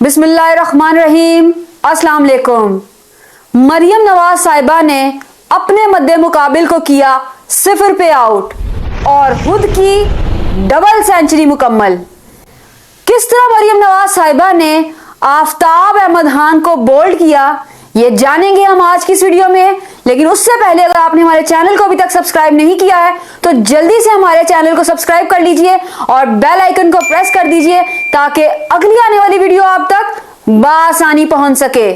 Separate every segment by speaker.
Speaker 1: बिस्मिल्लाहिर्रहमानिर्रहीम। अस्सलाम वालेकुम। मरियम नवाज साहिबा ने अपने मद्दे मुकाबिल को किया 0 पे आउट और खुद की डबल सेंचुरी मुकम्मल। किस तरह मरियम नवाज साहिबा ने आफ्ताब अहमद खान को बोल्ड किया, ये जानेंगे हम आज की इस वीडियो में। लेकिन उससे पहले अगर आपने हमारे चैनल को अभी तक सब्सक्राइब नहीं किया है तो जल्दी से हमारे चैनल को सब्सक्राइब कर लीजिए और बेल आइकन को प्रेस कर दीजिए ताकि अगली आने वाली वीडियो आप तक बआसानी पहुंच सके।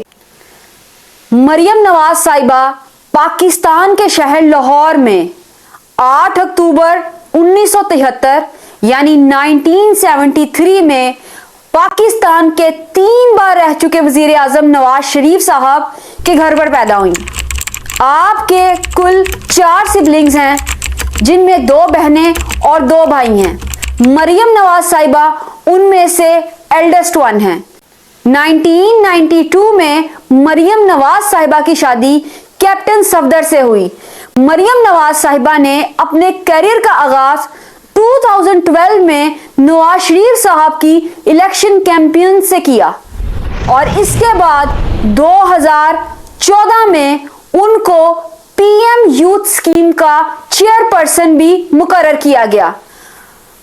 Speaker 1: मरियम नवाज साहिबा पाकिस्तान के शहर लाहौर में 8 अक्टूबर 1973 यानी 1973 में पाकिस्तान के 3 बार रह चुके वजीर आजम नवाज शरीफ साहब के घर पर पैदा हुई। आपके कुल 4 सिबलिंग्स हैं, जिनमें 2 बहनें और 2 भाई हैं। मरियम नवाज साहिबा उनमें से एल्डेस्ट वन हैं। 1992 में मरियम नवाज साहिबा की शादी कैप्टन सफदर से हुई। मरियम नवाज साहिबा ने अपने करियर का आगाज 2012 में नवाज शरीफ साहब की इलेक्शन कैंपेन से किया और इसके बाद 2014 में उनको पीएम यूथ स्कीम का चेयरपर्सन भी मुकर्रर किया गया।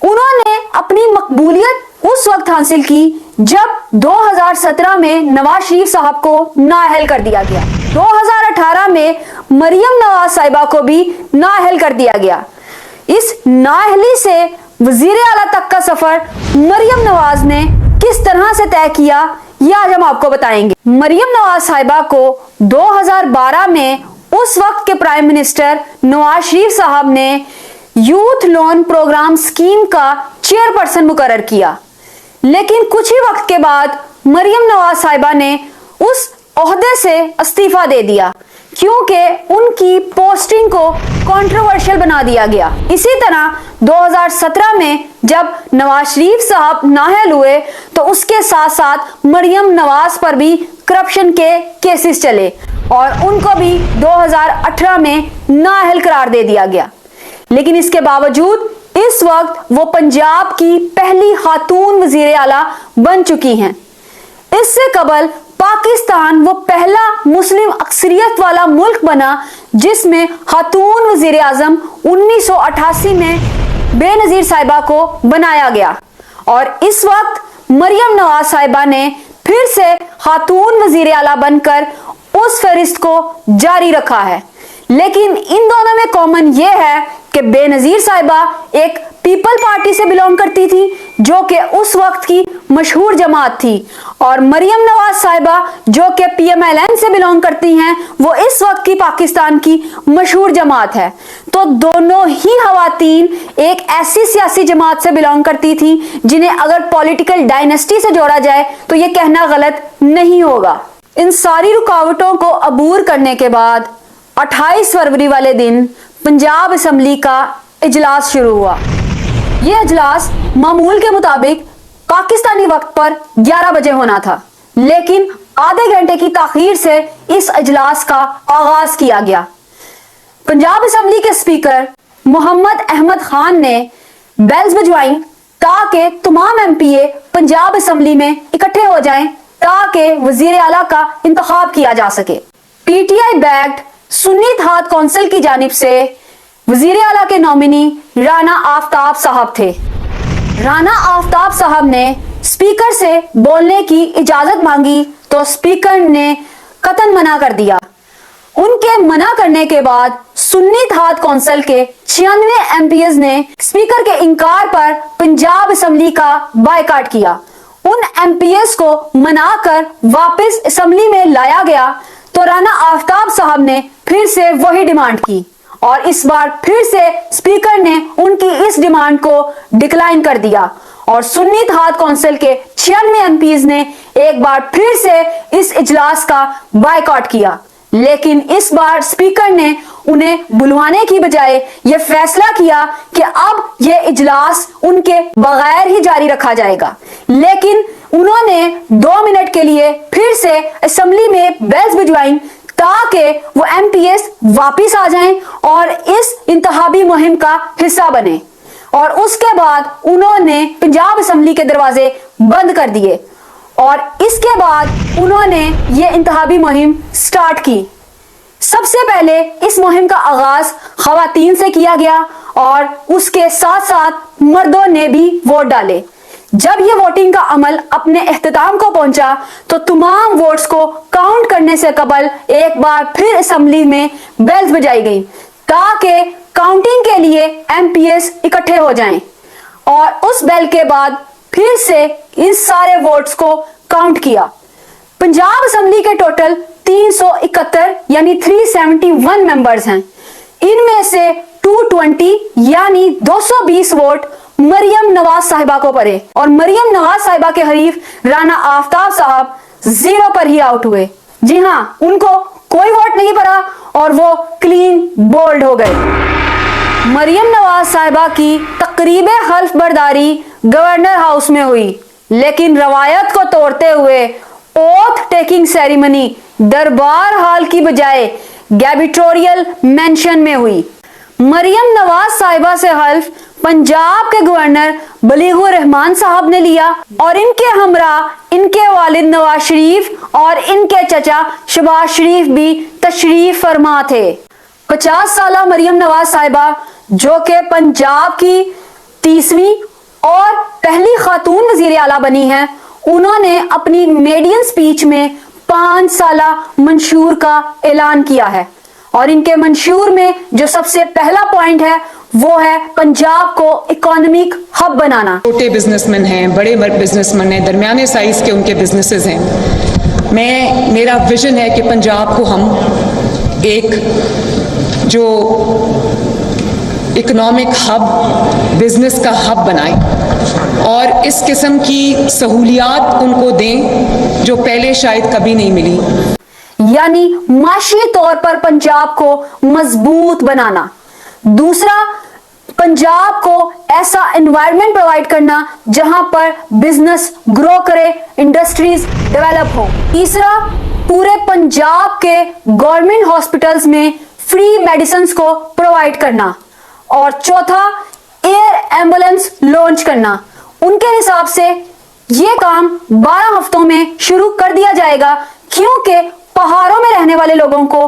Speaker 1: उन्होंने अपनी मकबूलियत उस वक्त हासिल की जब 2017 में नवाज शरीफ साहब को नाअहल कर दिया गया। 2018 में मरियम नवाज साहिबा को भी नाअहल कर दिया गया। इस नाअहली से वजीर आला तक का सफर मरियम नवाज ने किस तरह से तय किया, ये आज हम आपको बताएंगे। मरियम नवाज साहिबा को 2012 में उस वक्त के प्राइम मिनिस्टर नवाज शरीफ साहब ने यूथ लोन प्रोग्राम स्कीम का चेयरपर्सन मुकर्रर किया। लेकिन कुछ ही वक्त के बाद मरियम नवाज साहिबा ने उस ओहदे से इस्तीफा दे दिया क्योंकि उनकी पोस्टिंग को कंट्रोवर्शियल बना दिया गया। इसी तरह 2017 में जब नवाज शरीफ साहब नाअहल हुए तो उसके साथ साथ मरियम नवाज पर भी करप्शन के केसेस चले और उनको भी 2018 में नाअहल करार दे दिया गया। लेकिन इसके बावजूद इस वक्त वो पंजाब की पहली खातून वजीर आला बन चुकी हैं। इससे कबल पाकिस्तान वो पहला मुस्लिम अक्सरियत वाला मुल्क बना जिसमें खातून वजीर आजम 1988 में बेनजीर साहिबा को बनाया गया और इस वक्त मरियम नवाज साहिबा ने फिर से खातून वजीर आला बनकर उस फहरिस्त को जारी रखा है। लेकिन इन दोनों में कॉमन ये है कि बेनजीर साहिबा एक पीपल पार्टी से बिलोंग करती थी जो कि उस वक्त की मशहूर जमात थी और मरियम नवाज साहिबा जो कि पीएमएलएन से बिलोंग करती हैं वो इस वक्त की पाकिस्तान की मशहूर जमात है। तो दोनों ही खवातीन एक ऐसी सियासी जमात से बिलोंग करती थी जिन्हें अगर पॉलिटिकल डायनेस्टी से जोड़ा जाए तो ये कहना गलत नहीं होगा। इन सारी रुकावटों को अबूर करने के बाद 28 फरवरी वाले दिन पंजाब असेंबली का इजलास शुरू हुआ। यह इजलास मामूल के मुताबिक पाकिस्तानी वक्त पर 11 बजे होना था, लेकिन आधे घंटे की ताखीर से इस इजलास का आगाज किया गया। पंजाब असेंबली के स्पीकर मोहम्मद अहमद खान ने बेल्स बजवाई ताकि तमाम एमपीए पंजाब असेंबली में इकट्ठे हो जाएं ताकि वजीर आला का इंतखाब किया जा सके। पीटीआई बैक्ड सुन्नी इत्तेहाद कौंसिल की जानिब से वजीर आला के नॉमिनी राना आफ्ताब साहब थे। राना आफ्ताब साहब ने स्पीकर से बोलने की इजाजत मांगी तो स्पीकर ने कतन मना कर दिया। उनके मना करने के बाद सुन्नी इत्तेहाद कौंसिल के 96 एमपीएस ने स्पीकर के इनकार पर पंजाब असेंबली का बायकाट किया। उन एमपीएस को मनाकर वापस असेंबली में लाया गया तो राना आफ्ताब साहब ने फिर से वही डिमांड की और इस बार फिर से स्पीकर ने उनकी इस डिमांड को डिक्लाइन कर दिया और सुन्नी इत्तेहाद कौंसिल के 96 एमपीज ने एक बार फिर से इस इजलास का बायकॉट किया। लेकिन इस बार स्पीकर ने उन्हें बुलवाने की बजाय यह फैसला किया कि अब यह इजलास उनके बगैर ही जारी रखा जाएगा। लेकिन उन्होंने 2 मिनट के लिए फिर से असेंबली में बेल्स बजवाई ताकि वो एमपीएस वापिस आ जाएं और इस इंतखाबी मुहिम का हिस्सा बने और उसके बाद उन्होंने पंजाब असेंबली के दरवाजे बंद कर दिए اور اس کے بعد انہوں نے یہ انتخابی مہم سٹارٹ کی۔ سب سے پہلے اس مہم کا آغاز خواتین سے کیا گیا اور اس کے ساتھ ساتھ مردوں نے بھی ووٹ ڈالے۔ جب یہ ووٹنگ کا عمل اپنے اختتام کو پہنچا تو تمام ووٹس کو کاؤنٹ کرنے سے قبل ایک بار پھر اسمبلی میں بیلز بجائی گئی تاکہ کاؤنٹنگ کے لیے ایم پی ایس اکٹھے ہو جائیں، اور اس بیل کے بعد پھر سے اس سارے ووٹس کو کاؤنٹ کیا۔ پنجاب اسمبلی کے ٹوٹل 371 یعنی 371 ممبرز ہیں۔ ان میں سے 220 یعنی 220 ووٹ مریم نواز صاحبہ کو پڑے، اور مریم نواز صاحبہ کے حریف رانا آفتاب صاحب 0 پر ہی آؤٹ ہوئے۔ جی ہاں، ان کو کوئی ووٹ نہیں پڑا اور وہ کلین بولڈ ہو گئے۔ مریم نواز صاحبہ کی تقریب حلف برداری گورنر ہاؤس میں ہوئی، لیکن روایت کو توڑتے ہوئے اوتھ ٹیکنگ سیریمنی دربار ہال کی بجائے گیبیٹوریل مینشن میں ہوئی۔ مریم نواز صاحبہ سے حلف پنجاب کے گورنر بلیغ الرحمان صاحب نے لیا، اور ان کے ہمراہ ان کے والد نواز شریف اور ان کے چچا شہباز شریف بھی تشریف فرما تھے۔ 50 سالہ مریم نواز صاحبہ جو کہ پنجاب کی 30ویں اور پہلی خاتون وزیر اعلیٰ بنی ہیں، انہوں نے اپنی میڈین سپیچ میں 5 سالہ منشور کا اعلان کیا ہے، اور ان کے منشور میں جو سب سے پہلا پوائنٹ ہے وہ ہے پنجاب کو اکانومک ہب بنانا۔
Speaker 2: چھوٹے بزنس مین ہیں، بڑے بزنس مین ہیں، درمیانے سائز کے ان کے بزنسز ہیں۔ میرا ویژن ہے کہ پنجاب کو ہم ایک جو اکنامک ہب، بزنس کا ہب بنائیں اور اس قسم کی سہولیات ان کو دیں جو پہلے شاید کبھی نہیں ملی،
Speaker 1: یعنی معاشی طور پر پنجاب کو مضبوط بنانا۔ دوسرا، پنجاب کو ایسا انوائرمنٹ پرووائڈ کرنا جہاں پر بزنس گرو کرے، انڈسٹریز ڈیولپ ہو۔ تیسرا، پورے پنجاب کے گورنمنٹ ہاسپٹلز میں فری میڈیسنز کو پرووائڈ کرنا۔ اور چوتھا، ایئر ایمبولینس لانچ کرنا۔ ان کے حساب سے یہ کام 12 ہفتوں میں شروع کر دیا جائے گا، کیونکہ پہاڑوں میں رہنے والے لوگوں کو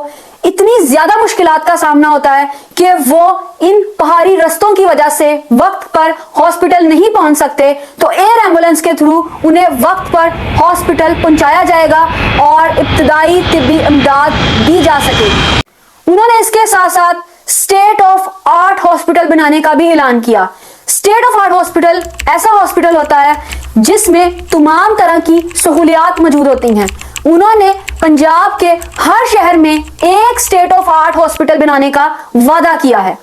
Speaker 1: اتنی زیادہ مشکلات کا سامنا ہوتا ہے کہ وہ ان پہاڑی رستوں کی وجہ سے وقت پر ہاسپٹل نہیں پہنچ سکتے، تو ایئر ایمبولینس کے تھرو انہیں وقت پر ہاسپٹل پہنچایا جائے گا اور ابتدائی طبی امداد دی جا سکے گی۔ انہوں نے اس کے ساتھ ساتھ اسٹیٹ آف آرٹ ہاسپٹل بنانے کا بھی اعلان کیا۔ اسٹیٹ آف آرٹ ہاسپٹل ایسا ہاسپٹل ہوتا ہے جس میں تمام طرح کی سہولیات موجود ہوتی ہیں۔ انہوں نے پنجاب کے ہر شہر میں ایک اسٹیٹ آف آرٹ ہاسپٹل بنانے کا وعدہ کیا ہے۔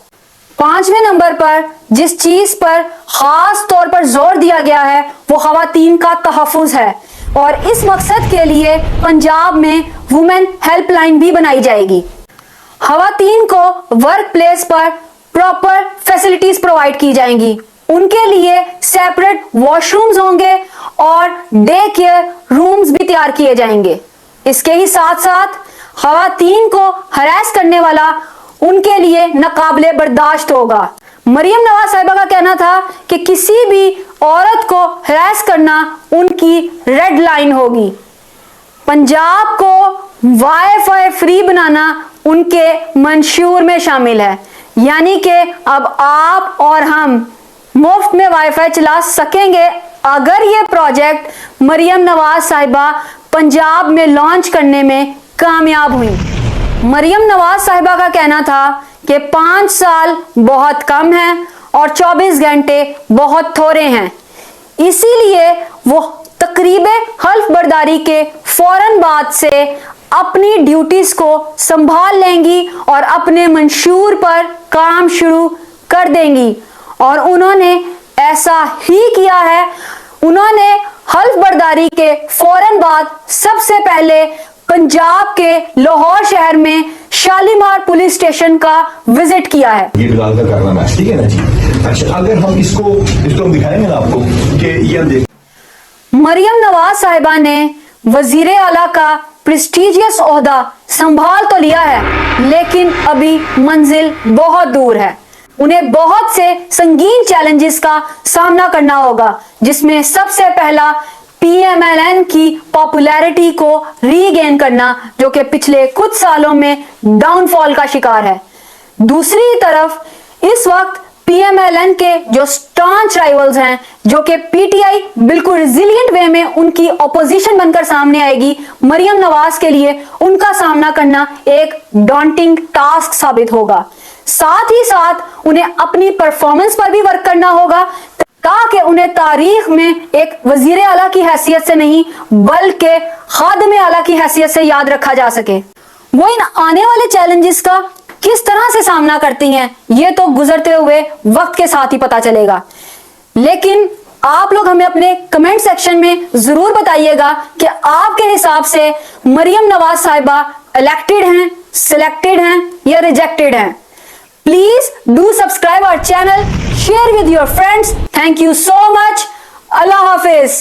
Speaker 1: 5ویں نمبر پر جس چیز پر خاص طور پر زور دیا گیا ہے وہ خواتین کا تحفظ ہے، اور اس مقصد کے لیے پنجاب میں وومن ہیلپ لائن بھی بنائی جائے گی۔ خواتین کو ورک پلیس پر پراپر فیسلٹیز پرووائڈ کی جائیں گی، ان کے لیے سیپریٹ واش رومز ہوں گے اور ڈے کیئر رومز بھی تیار کیے جائیں گے۔ اس کے ہی ساتھ ساتھ خواتین کو ہراس کرنے والا ان کے لیے ناقابل برداشت ہوگا۔ مریم نواز صاحبہ کا کہنا تھا کہ کسی بھی عورت کو ہراس کرنا ان کی ریڈ لائن ہوگی۔ پنجاب کو وائی فائی فری بنانا ان کے منشور میں شامل ہے، یعنی کہ اب آپ اور ہم مفت میں وائی فائی چلا سکیں گے اگر یہ پروجیکٹ مریم نواز صاحبہ پنجاب میں لانچ کرنے میں کامیاب ہوئی۔ مریم نواز صاحبہ کا کہنا تھا کہ 5 سال بہت کم ہیں اور 24 گھنٹے بہت تھوڑے ہیں، اسی لیے وہ تقریب حلف برداری کے فوراً بعد سے اپنی ڈیوٹیز کو سنبھال لیں گی اور اپنے منشور پر کام شروع کر دیں گی، اور انہوں نے ایسا ہی کیا ہے۔ انہوں نے حلف برداری کے فوراً بعد سب سے پہلے پنجاب کے لاہور شہر میں شالیمار پولیس اسٹیشن کا وزٹ کیا ہے۔
Speaker 3: یہ بلال کا کرنا ہے، ٹھیک ہے نا جی؟ اچھا، اگر ہم اس کو ہم دکھائیں گے نا آپ کو کہ یہ
Speaker 1: مریم نواز صاحبہ نے وزیر اعلیٰ کا پریسٹیجیس عہدہ سنبھال تو لیا ہے، لیکن ابھی منزل بہت دور ہے۔ انہیں بہت سے سنگین چیلنجز کا سامنا کرنا ہوگا، جس میں سب سے پہلا PMLN की पॉपुलैरिटी को रीगेन करना, जो कि पिछले कुछ सालों में डाउनफॉल का शिकार है। दूसरी तरफ इस वक्त PMLN के जो स्टांच राइवल्स हैं, जो कि PTI बिल्कुल रिजिलियंट वे में उनकी ऑपोजिशन बनकर सामने आएगी, मरियम नवाज के लिए उनका सामना करना एक डॉन्टिंग टास्क साबित होगा। साथ ही साथ उन्हें अपनी परफॉर्मेंस पर भी वर्क करना होगा, ताकि उन्हें तारीख में एक वजीर आला की हैसियत से नहीं बल्कि खादिम आला की हैसियत से याद रखा जा सके। वो इन आने वाले चैलेंजेस का किस तरह से सामना करती हैं, ये तो गुजरते हुए वक्त के साथ ही पता चलेगा। लेकिन आप लोग हमें अपने कमेंट सेक्शन में जरूर बताइएगा कि आपके हिसाब से मरियम नवाज साहिबा इलेक्टेड हैं, सिलेक्टेड हैं या रिजेक्टेड हैं। Please do subscribe our channel, share with your friends. Thank you so much. अल्लाह हाफिज।